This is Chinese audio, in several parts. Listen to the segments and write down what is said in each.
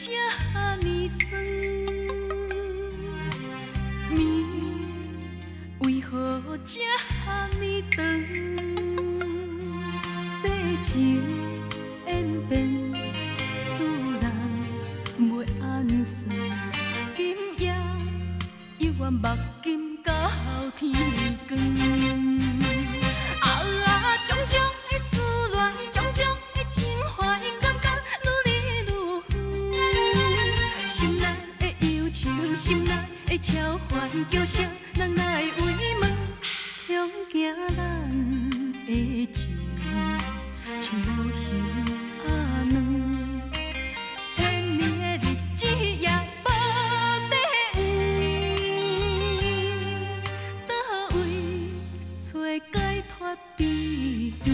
这呢酸？面为何这呢长？世情演变，使人袂安算。今夜犹原目镜到天光。种种的思恋，种种的情怀，感觉愈来愈远。心内的忧愁，心内的超凡，叫声人来慰问，恐惊咱的情像无形仔卵，千年的日子也无地圆，倒位找解脱避远？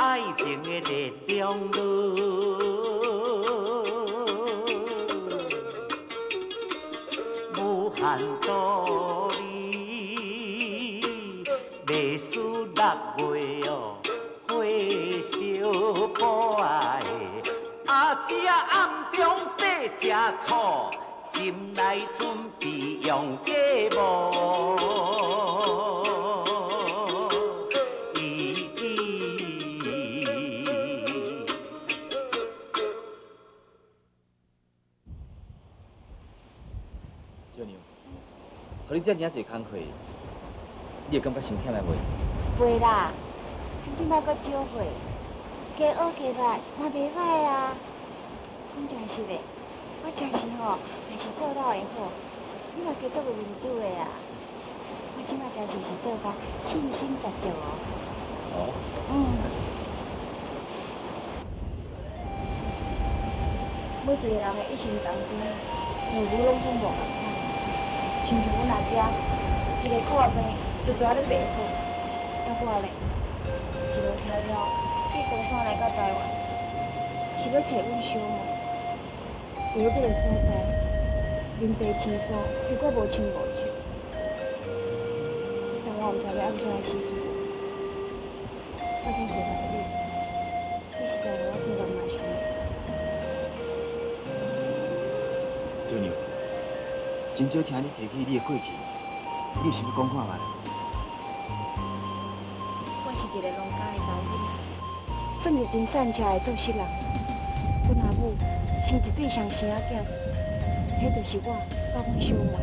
爱情的力量无限道理，历史6月哦，火烧破爱，阿是啊暗中缀只醋，心内准备用假无。互你遮尔济工课，你会感觉心忝来袂？袂啦，趁即摆搁少岁，加学加捌嘛袂歹啊。讲真实的，我真是吼，若是做老会好，你嘛加做个民主的啊。我即摆真是做甲信心十足哦。哦。每一个人的一生当中，遭遇拢总无共款。亲像阮阿爹，一个看病就抓咧袂好，要我咧，一路迢迢去东山来到台湾，是要找阮小妹。伫咧这个所在，人地清疏，结果无亲无戚。但我毋知要安怎的时阵，我才熟悉你，这实在让我做人嘛伤。周娘。真少听你提起你的过去，你有想要讲看嘛？我是一个农家的查某囡仔，算是真善车的做事人。阮阿母生一对上生仔囝，迄就是我甲阮小妹。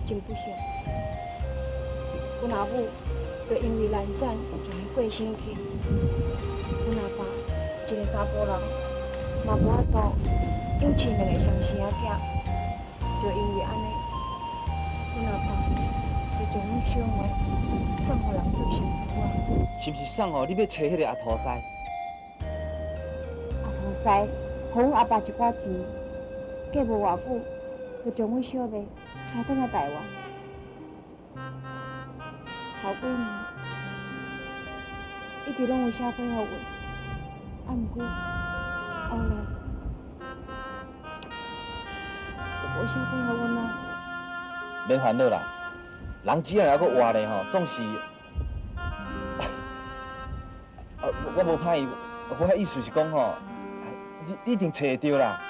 真不幸，阮阿母就因为懒散，就去过身去。阮阿爸一个查甫人，嘛无法度。因饲2个上生仔囝，就因为安尼，阮阿爸就将阮小妹送互人做媳妇啊。是毋是送哦？你要找迄个阿土师？阿土师，互阮阿爸一寡钱，过无偌久，就将阮小妹带转来台湾。头几年，一直拢有写信互阮，啊，毋过后来。无写信互阮啊！免烦恼啦，人只要还阁活咧吼，总是我无歹意，我遐意思是讲吼，你一定找得到啦。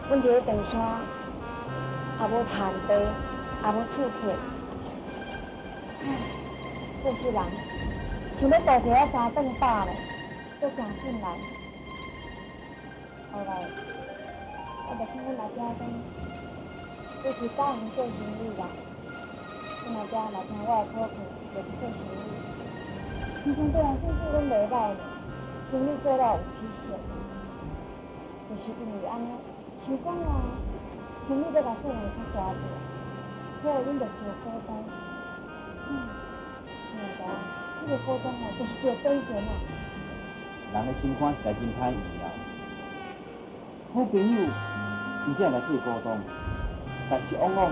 阮伫咧长山，也无田地，也无厝客，做事人想要大个3顿饱咧，都真困难。后来。我就听阮阿爹讲，要去教人做生意啦。阮阿爹嘛听我的口气，就去做生意。时常对人算是阮袂歹呢，生意做了有起色。就是因为安尼，想讲啊，生意要甲做会较大者，所以阮就做股东。亲爱的，这个股东哦，就是一个本钱啊。人的心肝实在真歹意啦。好朋友，伊才来做股东，但是往往。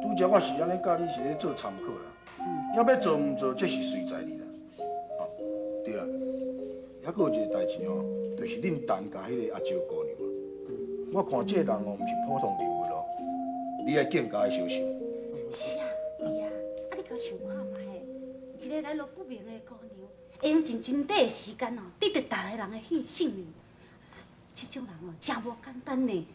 拄则我是安尼教你是咧做参考啦，要要做毋做，这是随在你啦。哦，对啦，还佫有一个代志哦，就是恁陈家迄个阿招姑娘啊，我看这个人哦，毋是普通人物咯，你爱更加小心。是啊，你啊，你甲想看觅一个来路不明的姑娘，会用真短的时间哦，得到大家人的信任。这种人哦，真无简单呢。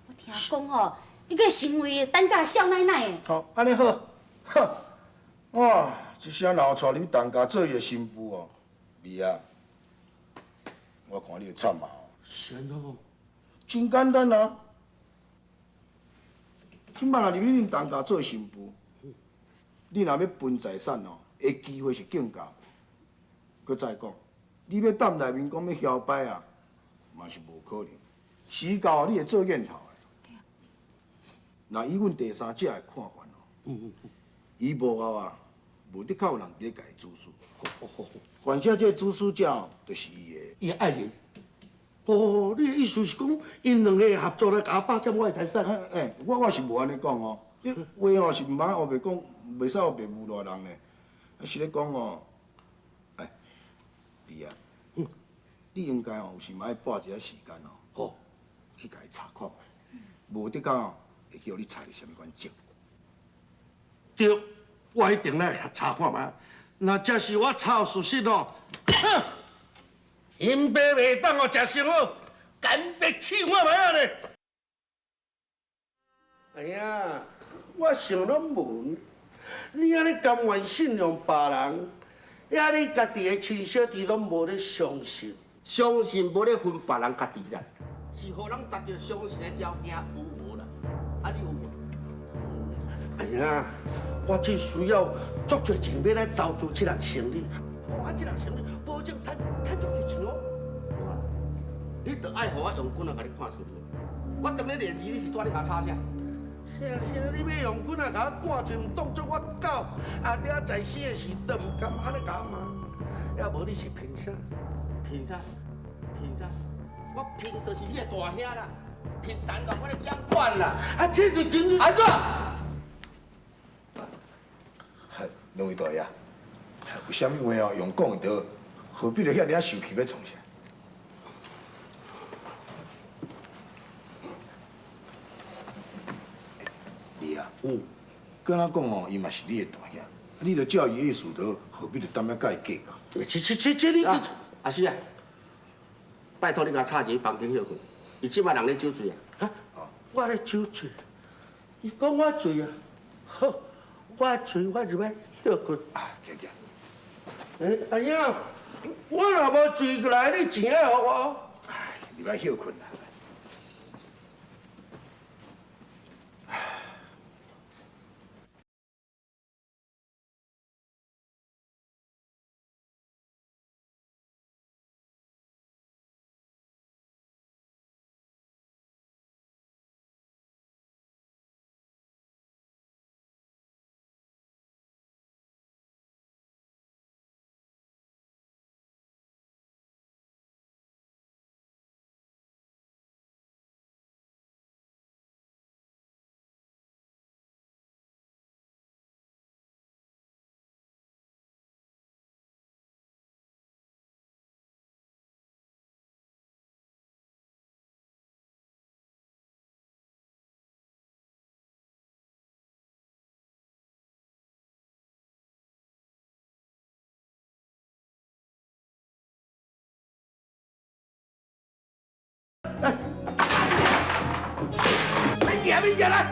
我听讲哦。伊个行为等甲少奶奶的。好，安尼好，哈，哇，一声闹带你陈家做伊的新妇哦，你啊，我看你会惨啊！是安怎？真简单啊，即摆若入去恁陈家做新妇，你若要分财产哦，的机会是更高。搁再讲，你要踮内面讲要摇摆啊，嘛是无可能。时到你会做燕头。那以阮第三者的看法哦，伊幕后啊，无得靠有人伫咧家己指使。反正这指使者哦，就是伊的。伊爱人。哦，你的意思是讲，因两个合作来甲我霸占我的财产？我是无安尼讲哦，你话哦是毋茫学白讲，袂使学白侮辱人嘞。是咧讲哦，你啊，你应该哦有时嘛爱拨一下时间哦，好，去家己查看下，无得讲哦。会叫你查你什么款证？对，我一定来查看觅。那这是我查有事实哦。哼，因爸袂当哦食生好，干白试看觅啊咧。哎呀，我想拢无，你安尼甘愿信任别人，呀你家己的亲小弟拢无咧相信，相信无咧分别人家己啦，是互人达到相信的条件有无啦？啊，你有无？哎呀，我只需要足多钱要来投资这项生意，啊，这项生意保证赚足多钱哦。你着爱互我用棍啊，甲你看出去。我当咧练字，你是带你甲插啥？啥？你要用棍啊，甲我赶出，唔当作我狗，啊，你啊在生的时，都唔敢安尼甲我骂。要无你是凭啥？凭啥？凭啥？我凭就是你的大兄啦。凭单到我咧掌管啦！啊，这就真是安怎？两位大爷，有啥物话哦用讲就好，何必着遐尔受气要创啥？你啊，敢若讲哦，伊嘛是你的大兄，你着照伊意思就好，何必着担遐甲伊计较？这你阿师啊，拜托你甲插一个房间休困。伊即摆人咧酒醉啊！哈，我咧酒醉，伊讲我醉啊，好，我醉我就要休困。啊，行行。阿英，我若无醉过来，你钱爱互我。哎，你莫休困啦。你来，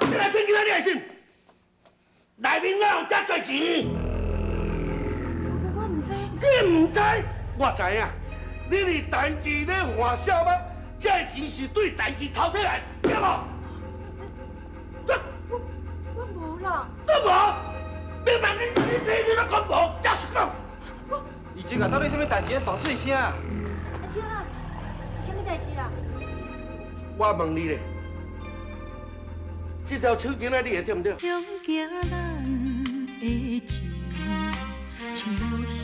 你来趁今仔你会信？内面哪有遮多钱？我唔知。你唔知？我知影，你是单期咧换小麦，这钱是对代志偷摕来，对无？我无啦。都无，明明你都讲无，照实讲。你这个到底什么代志？大细声。阿姐啊，是啥物代志啦？我问你咧，这条手巾仔你会对不对？向行咱的情，像无形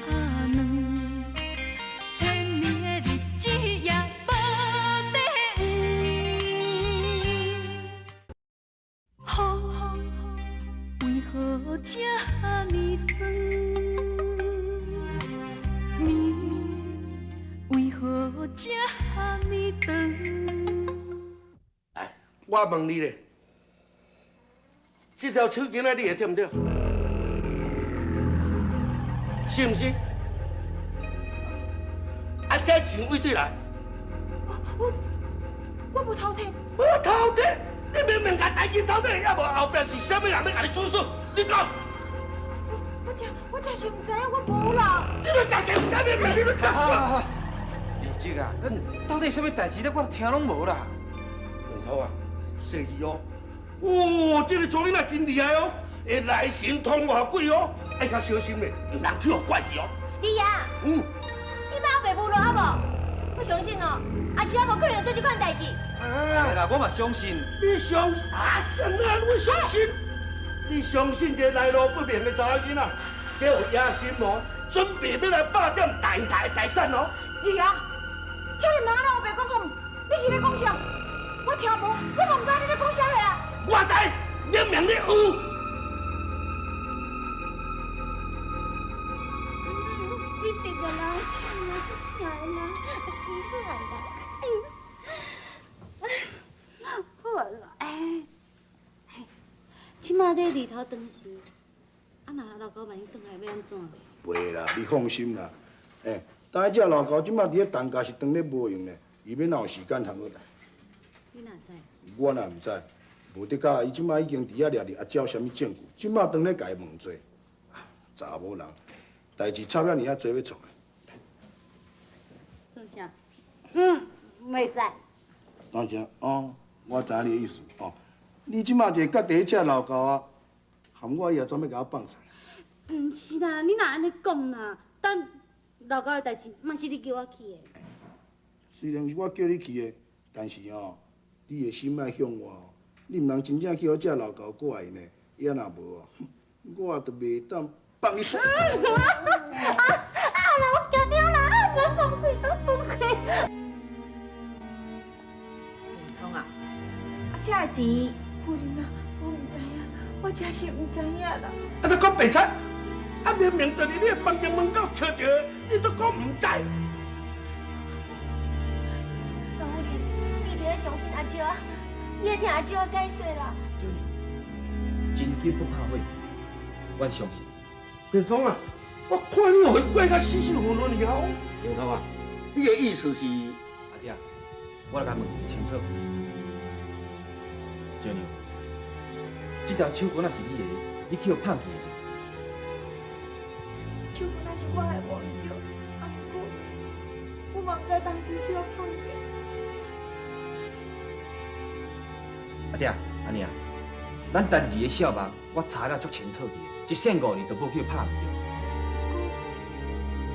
阿软，千年的日子也无地黄。雨，为何这呢酸？暝，为何这呢长？哎，我问你咧，这条手巾仔你会对不对？是不是？啊，这钱为对来？我无偷摕。我偷摕，你明明甲代志偷摕，也无后壁是啥物人要甲你出事？你讲，我真是唔知影，我无啦。你都真是唔知明明你都真是。你这个，咱到底什么代志咧？我听拢无啦。文涛啊，细字哦，哦，这个庄你若真厉害哦，会来神通外鬼哦，爱较小心咧，唔通去互怪去哦。李爷，嗯，你莫后白无落啊无？我相信哦，阿姐无可能做这款代志。哎啦，我嘛相信。你相信啊？什么？我相信？你相信这来路不明的查某囡仔，这有野心哦，准备要来霸占大的财产哦。李爷，这个哪能后白讲讲？你是咧讲啥？我听无，我嘛唔知你咧讲啥个啊。我知，明明你有。你这个老鼠啊，这天啊，辛苦啦！好啦，即马在日头长时，啊若老高万一转来要安怎？袂啦，你放心啦。但迄只老高即马伫咧当家是当咧无用咧，伊要哪有时间通好来？你哪知？我哪毋知，无得甲伊即马已经伫遐掠哩，也照啥物证据？即马当咧家问罪，查某人，代志插遐尔啊多要创的。做啥？袂使。当然哦，我知影你的意思哦。你即马就甲第一只老高啊，含我，伊也专要甲我放散。毋是啦，你若安尼讲啦，等老高的代志，嘛是你叫我去的。虽然是我叫你去的，但是哦，你的心莫向我哦。你毋通真正叫我只老高过来呢，伊若无哦，我也就袂当放你走。我惊了啦！我放开，我放开。文通啊，这个钱，夫人啊，我唔知影，我真是唔知影啦。啊，你讲白贼，啊明明就是你的房间门口敲着的，你都讲唔知。老夫人，你一定要相信阿娇啊，你要听阿娇解说啦。九年，真金不怕火，我相信。林通啊，我看你回归甲死死混混了。林通啊，你的意思是？阿爹，我来甲问一个清楚。九年，这条手管若是你的，你去互骗去的是？手本来是我的忘掉，啊不过我嘛唔知当时去我碰见。阿爹，安尼啊，咱单儿的小目，我查了足清楚的，一线5年都无去拍去。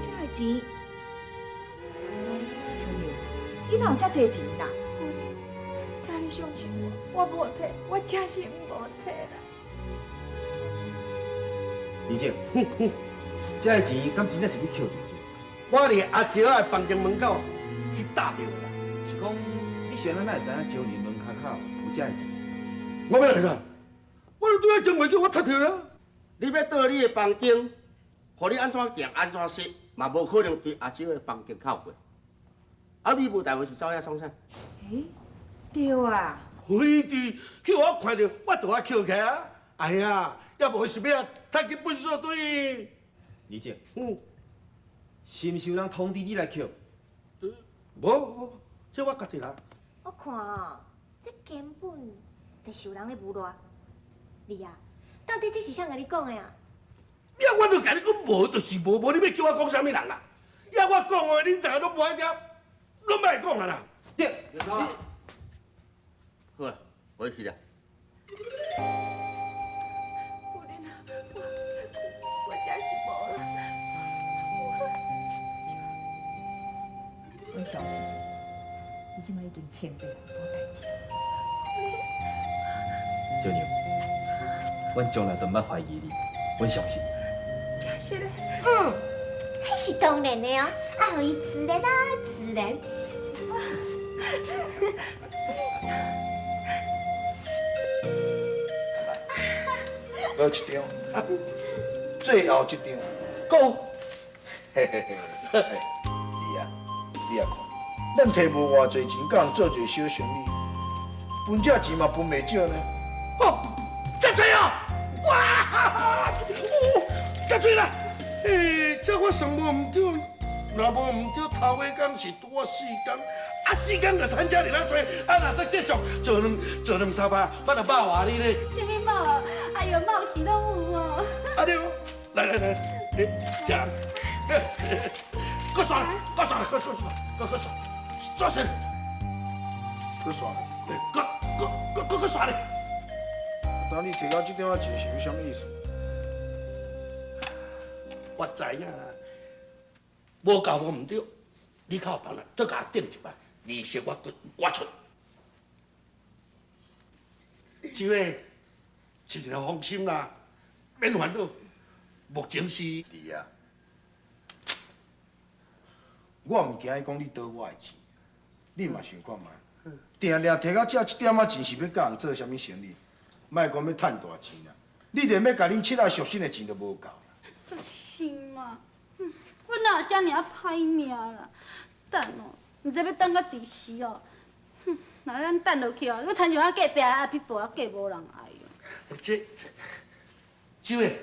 这个钱，春牛，你哪有遮多钱啦？请你相信我，我无摕，我真是无摕啦。李姐，这个钱敢真正是你捡着是？我伫阿娇的房间门口去打着啦。是讲你谁人哪会知影招年门口口有这个钱？我要来啦！我都对讲袂叫我踢掉啊！你要到你的房间，互你安怎行安怎说，嘛无可能对阿娇的房间靠过。啊，你无代志是走遐创啥？对啊，非的，叫我看到，我就要捡起啊！哎呀，要无是要踢去分所队。李姐，是毋是有人通知你来捡？无，这我家己来。我看啊，这根本就是有人咧诬赖你啊！到底这是谁甲你讲的啊？呀，我就甲你讲无，就是无，你要叫我讲啥物人啊？呀，我讲的，你大家都无爱听，拢莫讲啊啦！对，好啊，好了，我去了。夫人啊，我真是无啦。阮相信，你即摆已经千倍无代志。少年，阮从来都毋捌怀疑你，阮相信。真是嘞。那是当然的哦，互伊自然啦，自然。搁一张，最后一张，讲，嘿嘿嘿，你啊，你啊看，咱摕无偌济钱，甲人做一个小生意，分这钱嘛分袂少呢。哦，真多啊！哇，真多啦！这我算无唔对，若无唔对，头尾工是拄啊4工，啊4工就趁这尔多，啊若再继续做两三百，我就百外你咧。什么猫啊？哎呦，猫是拢有哦。啊对，来，食，搁刷，搁刷，做先，搁算咧，搁刷咧。当你摕到这张啊钱是有啥物意思？我知影啦，无搞我唔对，你靠办啦，再甲我顶一摆，利息我出。这个尽量放心啦，免烦恼。目前是弟啊，我唔惊伊讲你倒我的钱，你嘛想看觅，定定摕到这一点仔钱是要甲人做啥物生意？莫讲要趁大钱啦，你连要甲恁七仔赎身的钱都无够。是嘛？我哪有遮尔啊歹命啦？等哦，毋知要等到第时哦。若咱等落去哦，要亲像我隔壁的阿皮婆啊，嫁无人爱哦。这位，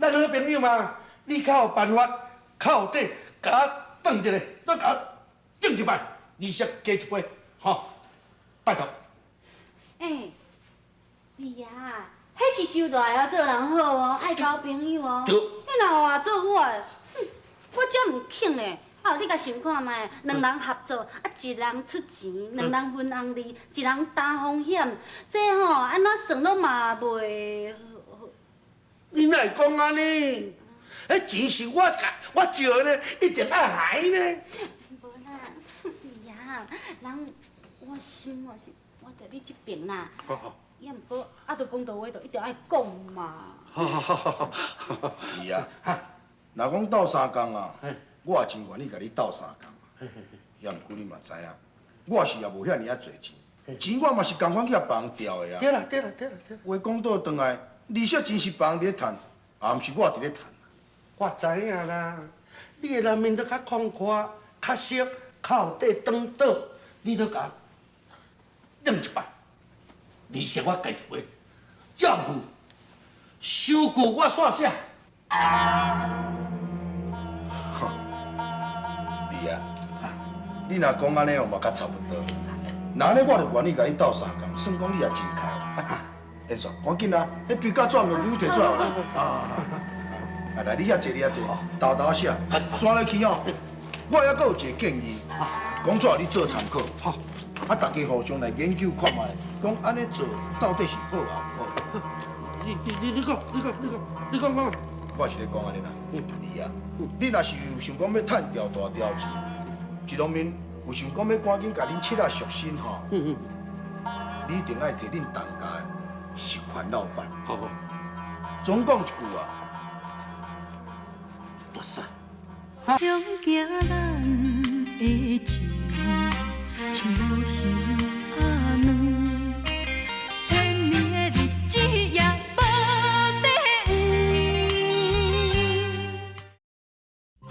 咱好朋友嘛，你较有办法，较有底，甲我转一个，再甲我整一摆，利息加一倍，吼，拜托。你呀，迄是周大啊，做人好哦，爱交朋友哦。对。你若换做我，我遮唔肯嘞。啊，你甲想看卖，两人合作，啊，一人出钱，两人分红利，一人担风险，这吼安怎算拢嘛袂。你哪会讲安尼？迄钱是我借的呢，一定爱还呢。无啦，你呀，人我心是我在你这边啦。也毋过，啊，着公道话，着一定爱讲嘛。是啊，若讲斗三工啊，我也真愿意甲你斗三工。也毋过你嘛知影，我是也无遐尔啊侪钱，钱我嘛是共款去甲别人调的啊。对啦。话讲倒转来，利息钱是别人伫咧趁，也毋是我伫咧趁。我知影啦，你的人面都较宽阔、较熟、较有底当倒，你都甲认一摆，利息我加一倍，照付，收据我线写。你啊，你若讲安尼哦嘛较差不多。那安尼我就愿意甲你斗三工，算讲你也真开哦。燕爽，赶紧啊，迄笔甲纸用牛摕出来啦。啊，来，你遐坐，豆豆写，刷落去哦。我还阁有一个建议，讲出来你做参考。好，啊，大家互相来研究看卖，讲安尼做到底是好啊毋好？你讲讲。我是咧讲安尼啦，你啊，你若是有想讲要趁条大条钱，一方面有想讲要赶紧甲恁七仔赎身吼，你一定爱摕恁当家的实权老板。好。总讲一句啊，大嫂。向行咱的情，像无形打软，千年的日子也无底黄。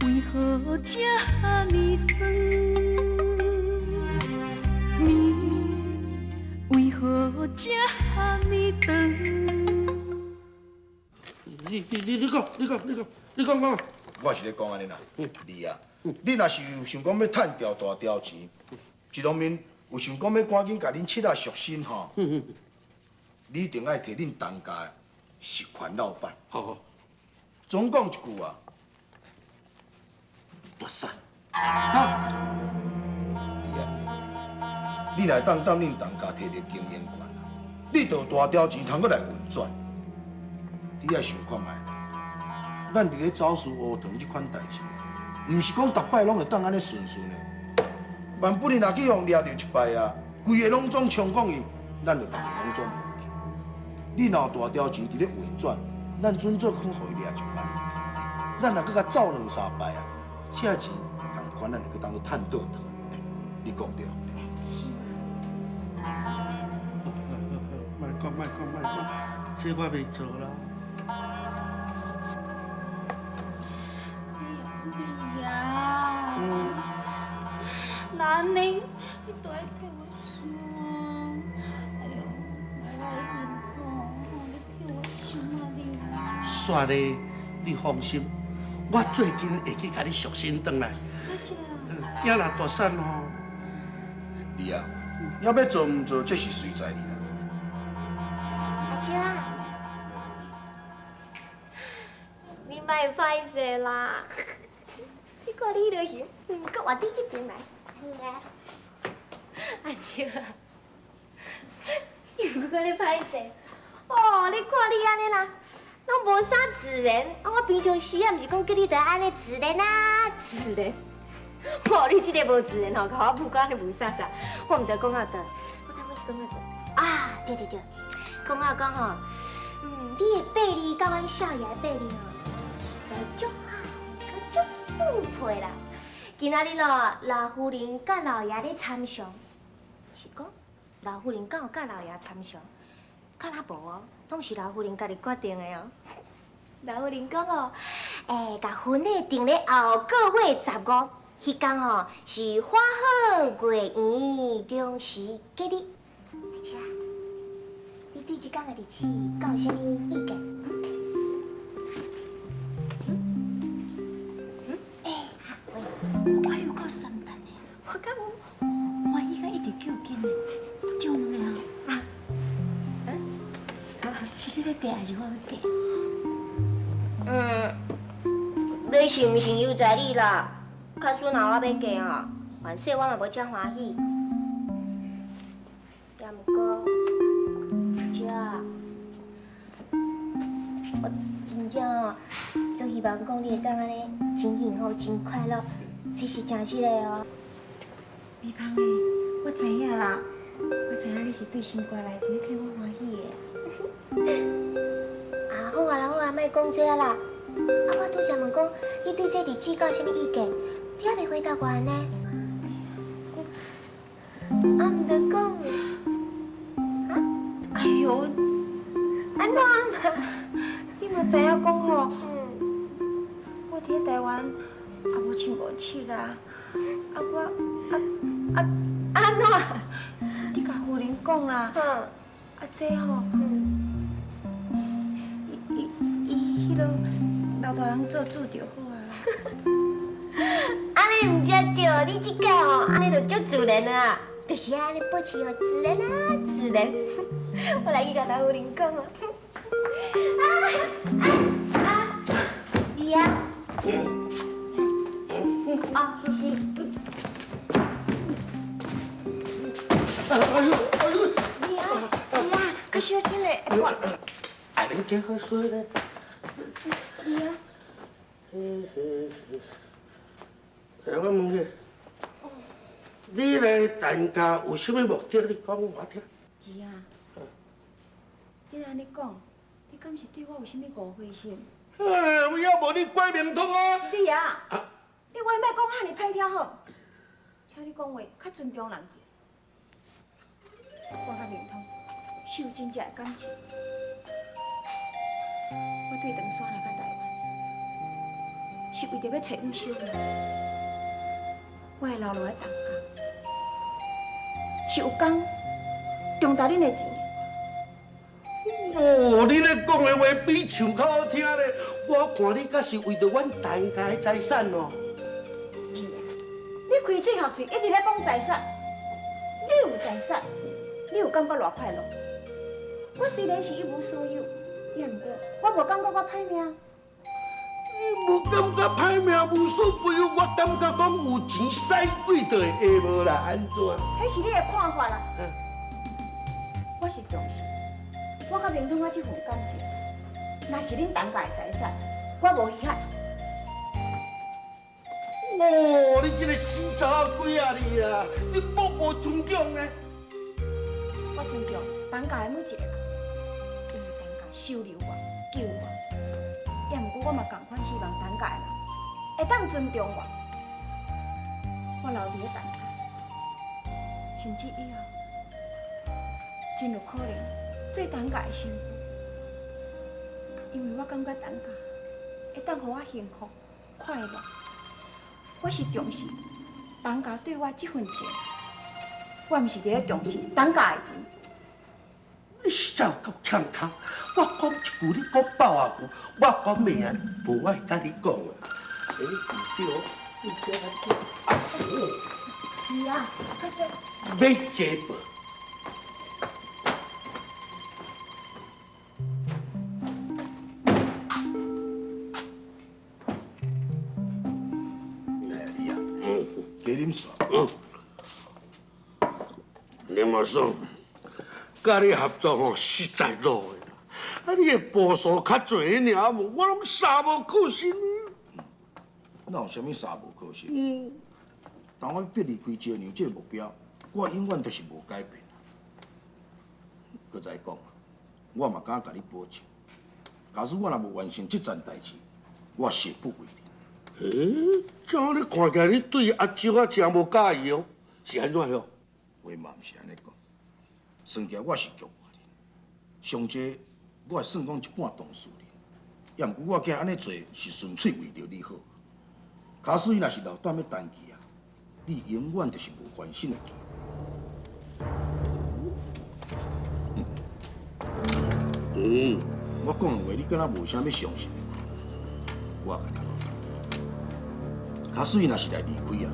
雨为何这呢酸？暝为何这呢长？你讲讲。我是咧讲安尼啦，你啊，你若是有想讲要趁条大条钱，一方面有想讲要赶紧甲恁七仔赎身吼，你一定爱摕恁当家的实权老板。好。总讲一句啊，大嫂。你来当恁当家摕着经验权，你着有大条钱通过来运转。你爱想看卖，咱伫咧走私乌糖这款代志，毋是讲逐摆拢会当安尼顺顺的。万不然若去互掠着一摆啊，规个拢总冲讲伊，咱就逐个拢总无去。你若有大条钱伫咧运转，咱准做肯互伊掠一摆。咱若搁甲走两三摆啊，这钱同款咱就搁当去趁倒腾。你讲对？莫讲，这我袂做啦。你呀，那你都爱替我想啊！哎呦，我你替我想啊你。煞咧，你放心，我最近会去甲你赎身转来。是啊。囝若大产吼，你啊，要做唔做，这是随在你啦。阿姐啊，你莫歹势啦，你看你就行，搁换对这边来。阿姐啊，又搁你歹势，哦，你看你安尼啦，拢无啥自然。啊，我平常时啊，毋是讲叫你得安尼自然啊，自然。哦，你这个无自然吼，甲我不讲你无啥啥，我毋知讲到倒，我当我是讲到倒啊，对，讲到讲吼，你的爬犁甲阮少爷的爬犁吼，实在足好，足舒服啦。今仔日咯，老夫人甲老爷咧参详，是讲老夫人敢有甲老爷参详？敢若无哦，拢是老夫人家己决定的哦。老夫人讲哦，甲婚礼定咧后个月15。迄天吼是花好月圆，中时吉日。而且，你对即天的日子敢有啥物意见？我有够三班的，我敢有欢喜甲一直叫紧的，就两个啊。是你要嫁还是我要嫁？要信毋信由在你啦。假使若我要嫁吼，万岁我嘛无遮欢喜。也毋过，姐啊，我真正哦，就希望讲你会当安尼真幸福、真快乐，这是真实的哦。美芳诶，我知影啦，我知影你是对心肝内底替我欢喜的。啊，好啦，莫讲这啦。啊，我拄则问讲，你对这日子敢有啥物意见？你还袂回答我呢？啊，毋得讲。哎呦，安怎嘛？你嘛知影讲吼，我伫咧台湾也无亲无戚啦，安怎？你甲夫人讲啦，这吼，伊迄落老大人做主就好啊啦。安尼毋才对，你即摆吼，安尼就足自然啊，就是安尼保持哦自然啊，自然。我来去甲老夫人讲啊。你啊？哦，是。你啊，较小心嘞，会破。爱恁加好水咧。你啊。我问你，你来陈家有啥物目的？你讲我听。是啊。你安尼讲，你敢是对我有啥物误会是？我要无你怪明通啊！你啊，你话莫讲遐尼歹听好，请你讲话较尊重人者。我甲明通是有真正的感情，我对长山来到台湾，是为着要找阮小妹。我会留落来东港，是有讲重达恁的钱。哦，你咧讲的话比唱较好听咧。我看你敢是为着阮陈家的财产哦。是啊，你开嘴合嘴一直咧讲财产，你有财产，你有感觉偌快乐？我虽然是一无所有，也毋过我无感觉我歹命。你无感觉歹命无所谓，我感觉讲有钱使鬼就会下无啦，安怎？迄是你的看法啦。我是重视，我甲明通啊这份感情，若是恁当家的财产，我无遗憾。哦，你这个死查某鬼啊你啊！你无尊重呢？我尊重当家的每一个人，因为当家收留我、救我，也毋过我嘛同款希望当家的人会当尊重我。我留伫咧当家，甚至以后真有可能做当家的媳妇，因为我感觉当家会当互我幸福、快乐。我是重视当家对我这份情，我毋是伫咧重视当家的钱。你实在有够呛头！我讲一句，你讲百啊句，我讲袂啊，无我会甲你讲啊。哎，对哦，你这来讲，是啊，可是买这无？加啉煞。林阿爽，甲你合作吼实在落的啦。啊，你的步数较侪尔，我拢三无可心。哪有啥物三无可行？当我必离开石娘这个目标，我永远都是无改变。搁再讲，我嘛敢甲你保证，假使我若无完成这件代志，我誓不为你。照你看起来，你对阿舅啊真无介意哦，是安怎哟？话嘛毋是安尼讲，算起来我是局外人，上济我会算讲一半当事人，也毋过我惊安尼做是纯粹为着你好。假使伊若是留踮咧单机啊，你永远就是无翻身的机会。我讲的话你敢若无啥要相信？我甲你讲，假使伊若是来离开啊，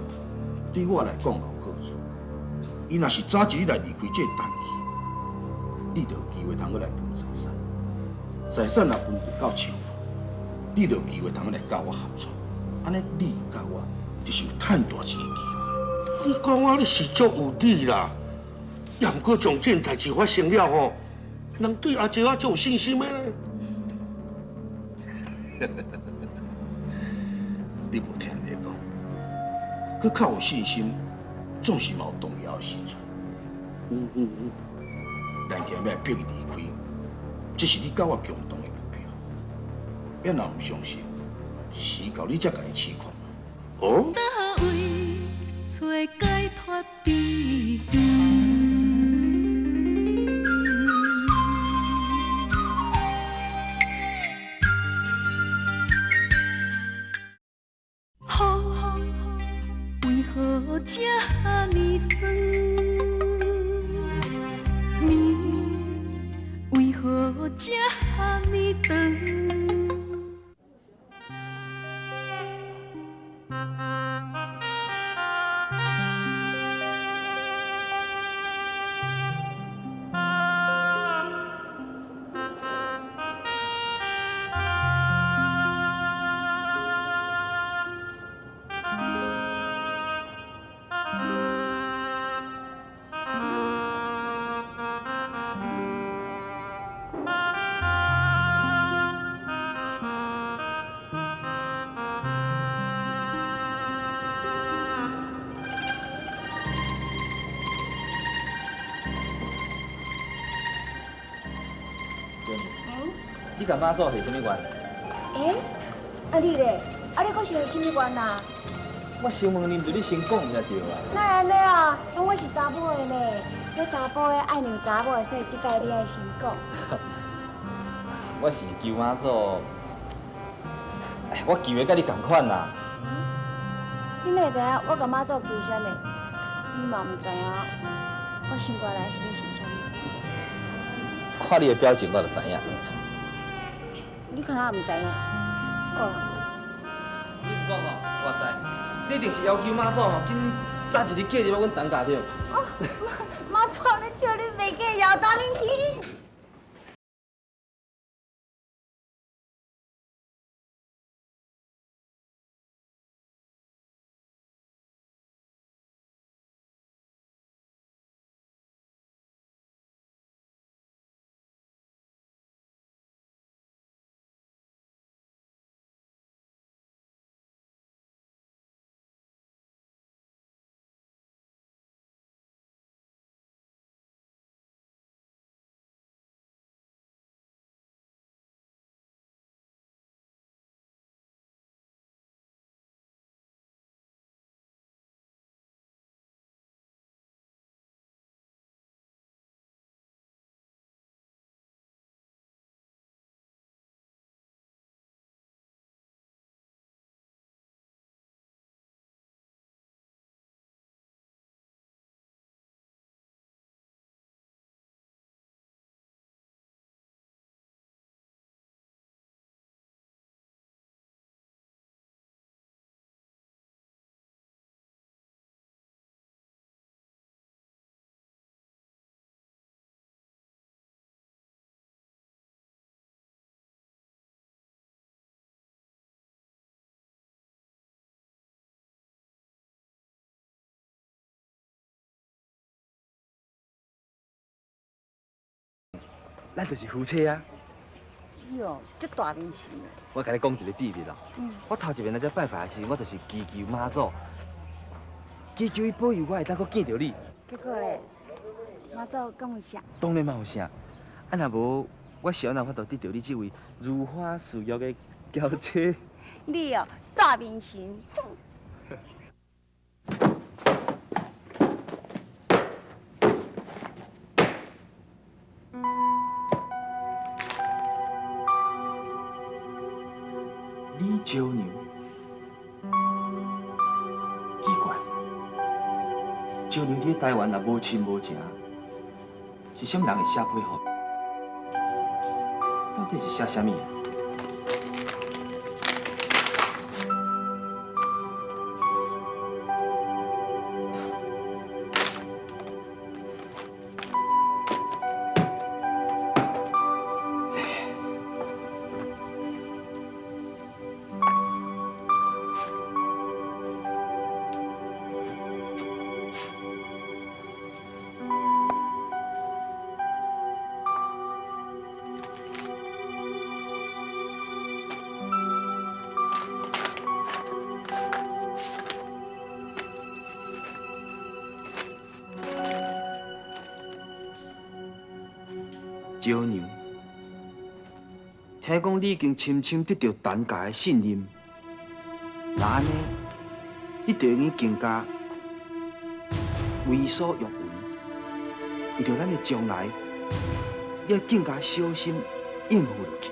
对我来讲有好处。伊若是早一日来离开这个单机，你就有机会通去来分财产。财产若分不到手，你就有机会通来甲我合作。安尼你甲我就是有赚大钱的机会。你讲啊，你是足有理啦，也毋过从这件代志发生了吼，人对阿舅啊足有信心的呢。你无听人家讲，佮较有信心，总是嘛有动摇的时阵。咱今日逼伊离开，这是你甲我共同的目标。要若毋相信，时到你才甲伊试看。哦。倒位找解脱秘密？雨为何这呢酸？暝为何这呢长？你甲妈祖许什么愿？啊你咧？啊你搁是许什么愿啊？我想问恁，就你先讲才对啊。哪会安尼啊？拢我是查某的呢，你查甫的爱让查某的，所以即摆你爱先讲。我是求妈祖，我求的甲你同款啦。你哪会知影我甲妈祖求啥物？你嘛毋知影，我心肝内是要想啥物？看你的表情，我就知影。你可能也毋知影。讲。你不讲哦，我知。你一定是要求妈祖吼，紧早一日嫁入阮当家着。妈祖，你叫你袂记摇当你是。咱就是夫妻啊。哟，这大明星。我甲你讲一个秘密啦。我头一遍来这拜拜的时，我就是祈求妈祖，祈求伊保佑我会当阁见到你。结果咧，妈祖敢有啥？当然嘛有啥，啊若无我是安怎法度得到你这位如花似玉的娇妻？你哦，大明星。李娇娘，奇怪，娇娘伫台湾也无亲无情，是啥物人会写批互？到底是写啥物啊？娇娘，听讲你已经深深得到陈家的信任，那安尼，你就已经更加为所欲为，为着咱的将来，你要更加小心应付落去。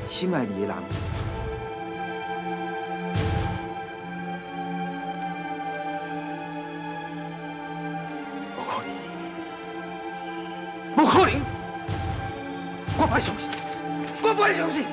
心爱你的人，不可能。不可能！我不爱相信，我不爱相信。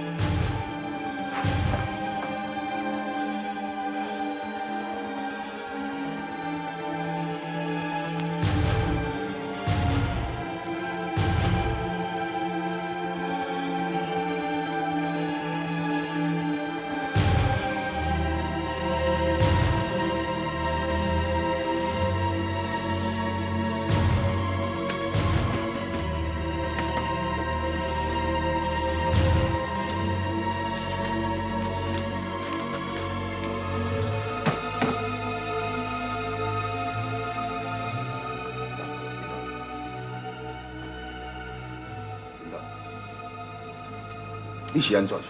你是安怎想？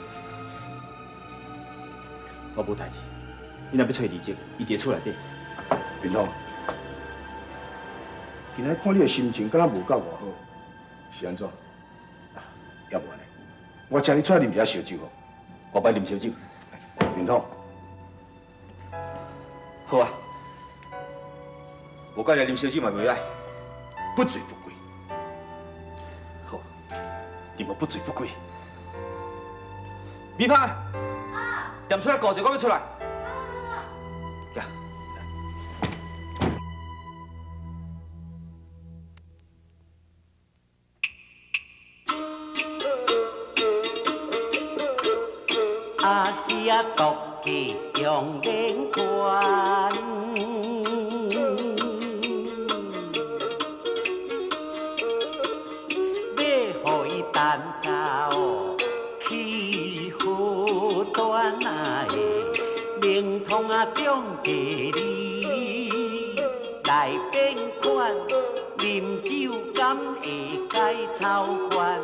我无代志，你若要找李静，伊伫厝内底。明通，今仔看你的心情，敢若无够偌好，是安怎？要不然呢？我请你出来啉一下烧酒哦。我摆啉烧酒。明通，好啊，我甲你啉烧酒嘛袂歹。不醉不归。好，你们不醉不归。米芳，踮出来顾者，我要出来。呀，阿西啊，国家用连环，要互伊蛋糕去好端啊的，灵通啊中家里来变款，啉酒敢会解操烦。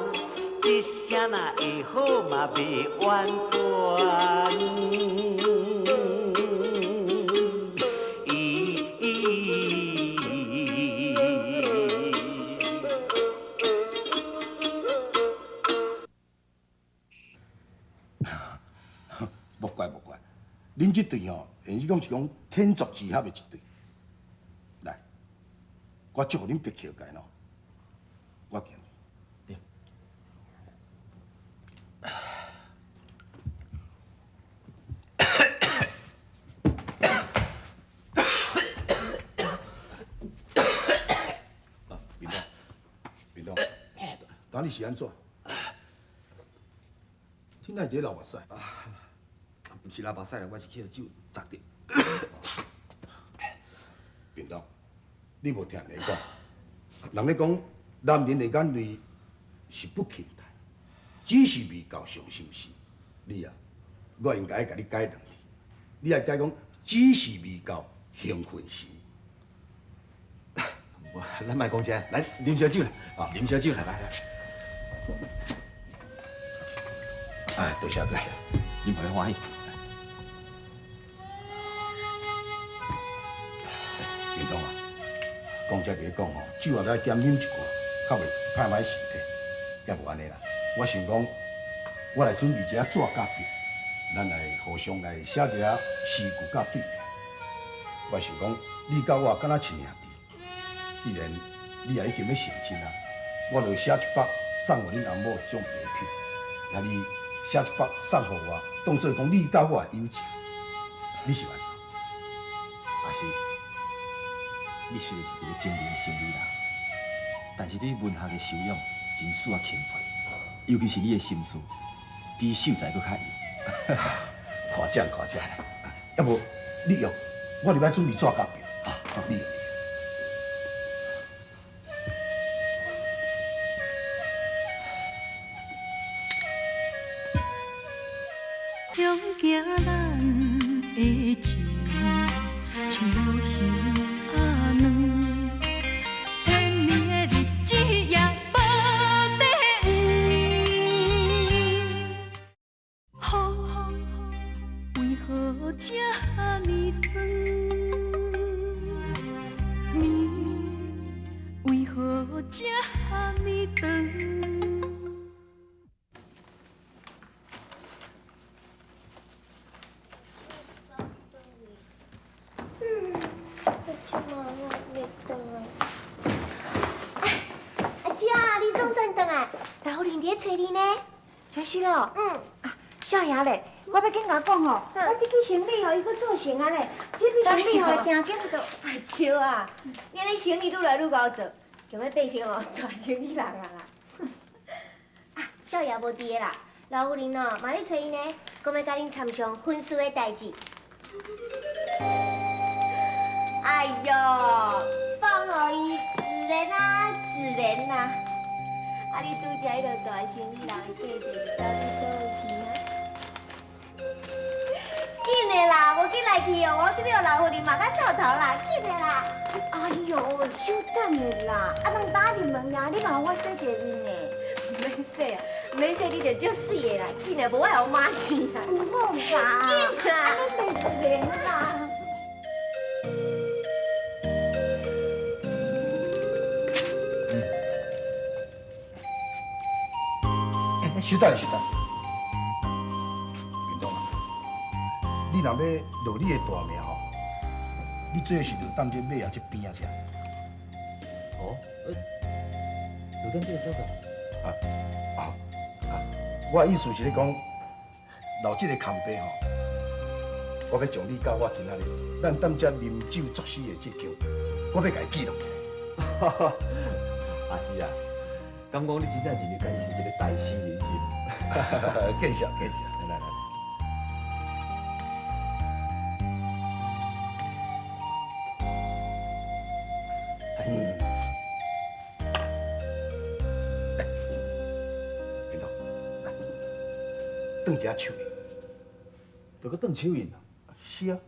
一声若会好嘛袂婉转，莫怪莫怪，恁这对吼，现是讲是讲天作之合的一对。来，我祝福恁别气解喏，我敬你。当你是安怎？现在伫流目屎啊？不是流目屎啦，我是去酒砸着。便当，你无听人家讲，人咧讲男人的眼泪是不轻待，只是未到伤心时。你啊，我应该甲你改两字，你爱改讲，只是未到兴奋时。咱莫讲这，来啉烧酒啦！啊，啉烧酒来来来，哎，多谢多谢。恁陪欢喜。袁总啊，讲遮个讲吼，酒也要减饮一寡，较袂歹歹身体。也无安尼啦，我想讲，我来准备一下纸甲笔，咱来互相来写一下诗句甲对白。我想讲，你甲我敢若亲兄弟，既然你也已经要成亲啊，我就写一百送互恁阿某种礼品，那你写一百送互我，当做讲你甲我的友情，你是安怎？阿是，你虽然是一个精明心理人，但是你文学的修养真需要钦佩，尤其是你的心思，比秀才搁较硬。夸奖夸奖，要不你用，我入来准备纸甲笔，你用。向行咱的情，像无形阿软，千年的日子也无地远。雨为何这呢酸？暝为何这呢长？找你呢，真是咯。少爷咧，我要紧甲讲吼，我这批行李吼，伊搁做成啊咧，这批行李吼，定紧都哎笑啊！你安尼生意愈来愈高做，就要变成哦大生意人啊啦。少爷无伫个啦，老夫人哦，嘛咧找伊呢，讲要甲恁参详婚事的代志。哎哟，放互伊自然啊，自然啦。啊！你拄只迄个大生意人，价钱就到你倒去啊！紧的啦，无紧来去哦，我这边有老夫人嘛，甲臭头啦，紧的啦！哎呦，稍等的啦，啊，人打入门啊，你嘛我洗一个面呢？免洗啊，免洗你就足水的啦，紧的无我有马死啦！唔好吧？紧啦，啊，你袂自然啦。稍等稍等，袁总啊，你若要落你的大名吼，你最好是就当这马啊这边啊只。哦，有当这个所在。我的意思是咧讲，留这个空杯吼，我要将你甲我今仔日咱踮遮啉酒作诗的这桥，我要甲伊记录。阿是啊。感讲你真正是你家己是一个大诗人是？见笑见笑，来来来。袁总，来，转一下手印。着搁转手印啊？是啊，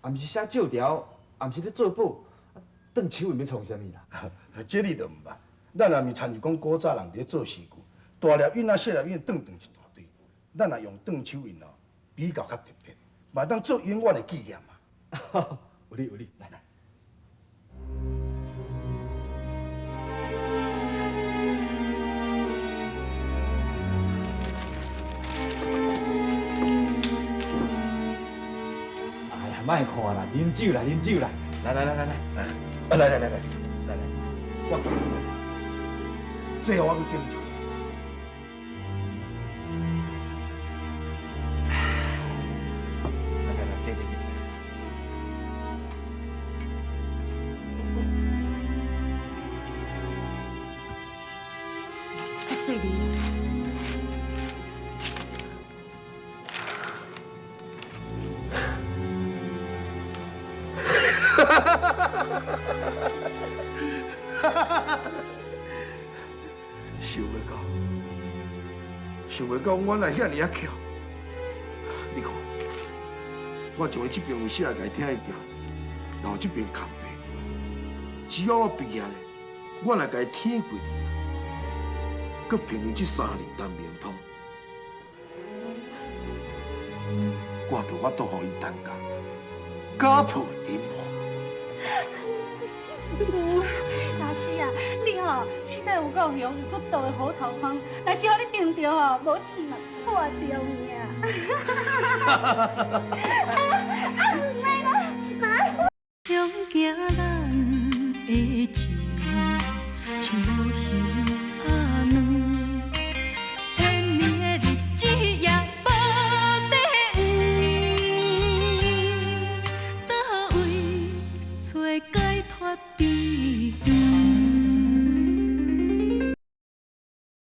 也毋是写借条，也毋是咧做保，转手印要创啥物啦？这你就毋捌。咱若是参像讲古早人伫咧做诗句，大粒印啊、小粒印转一大堆，咱若用转手印哦，比较较特别，嘛当做永远的纪念嘛。有理有理，来来。哎呀，莫看啦，啉酒啦，啉酒啦，来来来来来，来，我叫你，最后我去叫你一个。来，坐。较水哩。想袂到我来遐尔啊巧。你看，我从伊这边有写来甲伊听一条，然后这边空白。只要我毕业咧，我来甲伊听过你，搁凭伊这3字单名通，我着我都互因单家，家破人亡。老师啊，你吼实在有够勇，又搁倒的虎头蜂，若是互你定着吼，无死嘛破着命。